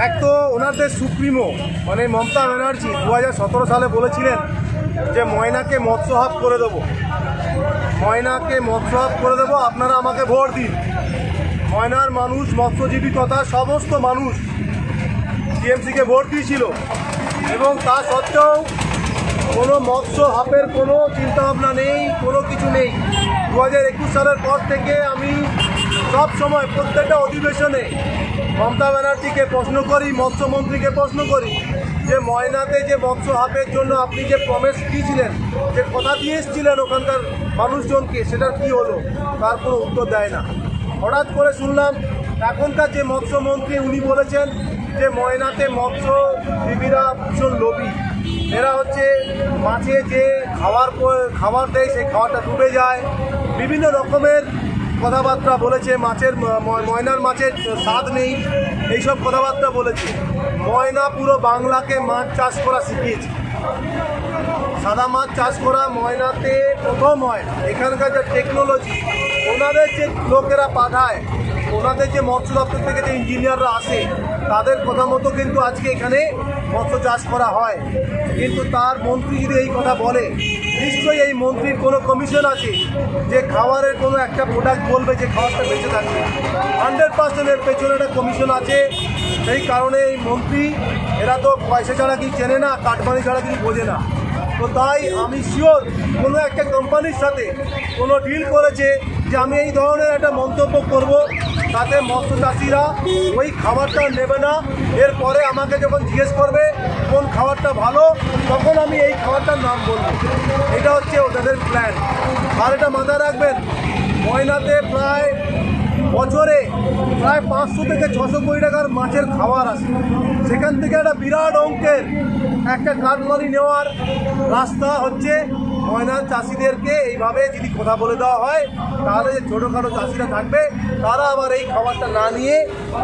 এক তো ওনাদের সুপ্রিমো মানে মমতা ব্যানার্জি 2017 সালে বলেছিলেন যে ময়নাকে মৎস্যহাব করে দেবো, ময়নাকে মৎস্যহাব করে দেবো, আপনারা আমাকে ভোট দিন। ময়নার মানুষ, মৎস্যজীবী তথা সমস্ত মানুষ টিএমসিকে ভোট দিয়েছিল এবং তা সত্ত্বেও কোনো মৎস্যহাবের কোনো চিন্তাভাবনা নেই, কোনো কিছু নেই। 2021 সালের পর থেকে আমি সব সময় প্রত্যেকটা অধিবেশনে মমতা ব্যানার্জিকে প্রশ্ন করি, মৎস্যমন্ত্রীকে প্রশ্ন করি যে ময়নাতে যে মৎস্যহাবের জন্য আপনি যে প্রমিস দিয়েছিলেন, যে কথা দিয়ে এসেছিলেন ওখানকার মানুষজনকে, সেটার কি হলো? তার কোনো উত্তর দেয় না। হঠাৎ করে শুনলাম এখনকার যে মৎস্যমন্ত্রী উনি বলেছেন যে ময়নাতে মৎস্যজীবীরা ভীষণ লোভী, এরা হচ্ছে মাছে যে খাবার দেয় সেই খাবারটা ডুবে যায়, বিভিন্ন রকমের কথাবার্তা বলেছে। ময়নার মাছের স্বাদ নেই, এইসব কথাবার্তা বলেছে। ময়না পুরো বাংলাকে মাছ চাষ করা শিখিয়েছে, সাদা মাছ চাষ করা ময়নাতে প্রথম হয়। এখানকার যে টেকনোলজি ওনাদের যে লোকেরা পাঠায়, ওনাদের যে মৎস্য দপ্তর থেকে যে ইঞ্জিনিয়াররা আসে, তাদের কথা মতো কিন্তু আজকে এখানে মৎস্য চাষ করা হয়। কিন্তু তার মন্ত্রী যদি এই কথা বলে, নিশ্চয়ই এই মন্ত্রীর কোনো কমিশন আছে যে খাবারের কোনো একটা প্রোডাক্ট বলবে যে খাবারটা বেঁচে থাকবে। 100% এর পেছনে একটা কমিশন আছে। সেই কারণে এই মন্ত্রী, এরা তো পয়সা ছাড়া কি চেনে না, কাটমানি ছাড়া কিছু বোঝে না। তো তাই আমি শিওর কোনো একটা কোম্পানির সাথে কোনো ডিল করেছে যে আমি এই ধরনের একটা মন্তব্য করব, তাতে মৎস্য চাষিরা ওই খাবারটা নেবে না। এরপরে আমাকে যখন জিজ্ঞেস করবে কোন খাবারটা ভালো, তখন আমি এই খাবারটার নাম বলবো। এটা হচ্ছে ওদের প্ল্যান। আর এটা মাথায় রাখবেন, ময়নাতে প্রায় বছরে প্রায় 500 থেকে 600 কোটি টাকার মাছের খাবার আসে। সেখান থেকে একটা বিরাট অঙ্কের একটা কাটমানি নেওয়ার রাস্তা হচ্ছে ময়নার চাষিদেরকে এইভাবে যদি কথা বলে দেওয়া হয়, তাহলে যে ছোটোখাটো চাষিরা থাকবে তারা আবার এই খাবারটা না নিয়ে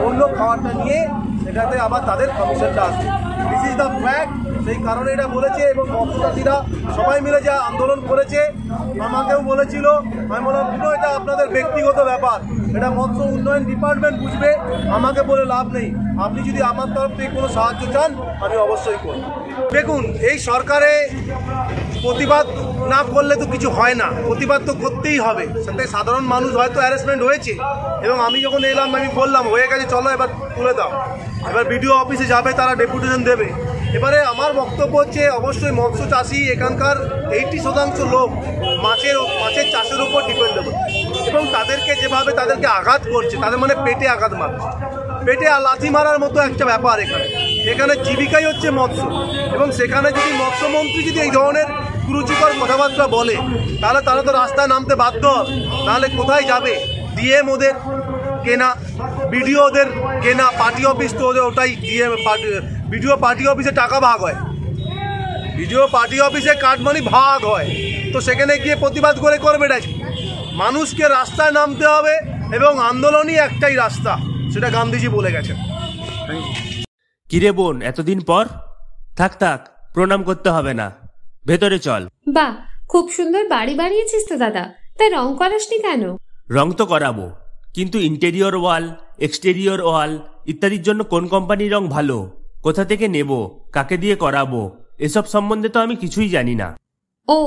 অন্য খাবারটা নিয়ে সেটাতে আবার তাদের কমিশনটা আসবে। This is the fact. সেই কারণে এটা বলেছে এবং মৎস্য চাষিরা সবাই মিলে যা আন্দোলন করেছে, আমাকেও বলেছিল। আমি বললাম পুরো এটা আপনাদের ব্যক্তিগত ব্যাপার, এটা মৎস্য উন্নয়ন ডিপার্টমেন্ট বুঝবে, আমাকে বলে লাভ নেই। আপনি যদি আমার তরফ থেকে কোনো সাহায্য চান, আমি অবশ্যই করব। দেখুন, এই সরকারে প্রতিবাদ না করলে তো কিছু হয় না, প্রতিবাদ তো করতেই হবে। সাথে সাধারণ মানুষ হয়তো হ্যারাসমেন্ট হয়েছে এবং আমি যখন এলাম আমি বললাম হয়ে গেছে, চলো এবার তুলে দাও। এবার বিডিও অফিসে যাবে, তারা ডেপুটেশন দেবে। এবারে আমার বক্তব্য হচ্ছে অবশ্যই মৎস্য চাষি এখানকার 80% লোক মাছের চাষের উপর ডিপেন্ডেবল এবং তাদেরকে যেভাবে তাদেরকে আঘাত করছে, তাদের মানে পেটে আঘাত মারছে, পেটে লাথি মারার মতো একটা ব্যাপার। এখানে জীবিকাই হচ্ছে মৎস্য এবং সেখানে যদি মৎস্যমন্ত্রী যদি এই ধরনের কুরুচিকর কথাবার্তা বলে, তাহলে তারা তো রাস্তায় নামতে বাধ্য। তাহলে কোথায় যাবে? ডিএম ওদের কেনা, বিডিও ওদের কেনা, পার্টি অফিস তো ওদের ওটাই ডিএম বিডিও পার্টি অফিসে টাকা ভাগ হয়, বিডিও পার্টি অফিসে কাটমানি ভাগ হয়। তো সেখানে গিয়ে প্রতিবাদ করবে এটা কি? মানুষকে রাস্তায় নামতে হবে এবং আন্দোলনই একটাই রাস্তা, সেটা গান্ধীজি বলে গেছেন। কিরে বোন, এতদিন পর? থাক, প্রণাম করতে হবে না, ভেতরে চল। বাহ, খুব সুন্দর বাড়ি বানিয়েছিস তো দাদা, তাই রং করাসনি কেন? রং তো করাবো, কিন্তু ইন্টেরিয়র ওয়াল, এক্সটেরিয়র ওয়াল ইত্যাদির জন্য কোন কোম্পানির রং ভালো, কোথা থেকে নেব, কাকে দিয়ে করাবো, এসব সম্বন্ধে তো আমি কিছুই জানি না। ও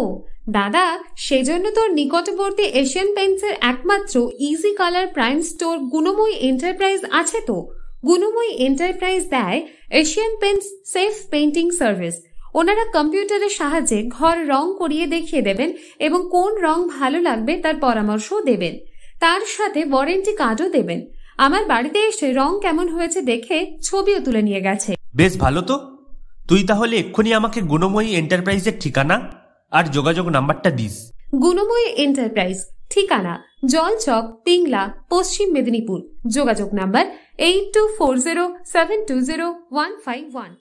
দাদা, সেজন্য তোর নিকটবর্তী এশিয়ান পেইন্টসের একমাত্র easy colour prime store Gunamoyee enterprise আছে তো। গুণময়ী এন্টারপ্রাইজ দেয় Asian Paints safe painting service. ওনারা কম্পিউটারের সাহায্যে ঘর রং করিয়ে দেখিয়ে দেবেন এবং কোন রং ভালো লাগবে তার পরামর্শও দেবেন। তার সাথে ওয়ারেন্টি কার্ডও দেবেন। আমার বাড়িতে এসে রং কেমন হয়েছে দেখে ছবিও তুলে নিয়ে গেছে। বেশ ভালো তো। তুই তাহলে এক্ষুনি আমাকে গুণময়ী এন্টারপ্রাইজের ঠিকানা আর যোগাযোগ নাম্বারটা দিস। গুণময়ী এন্টারপ্রাইজ, ঠিকানা জলচক, পিংলা, পশ্চিম মেদিনীপুর। যোগাযোগ নাম্বার 8240720151।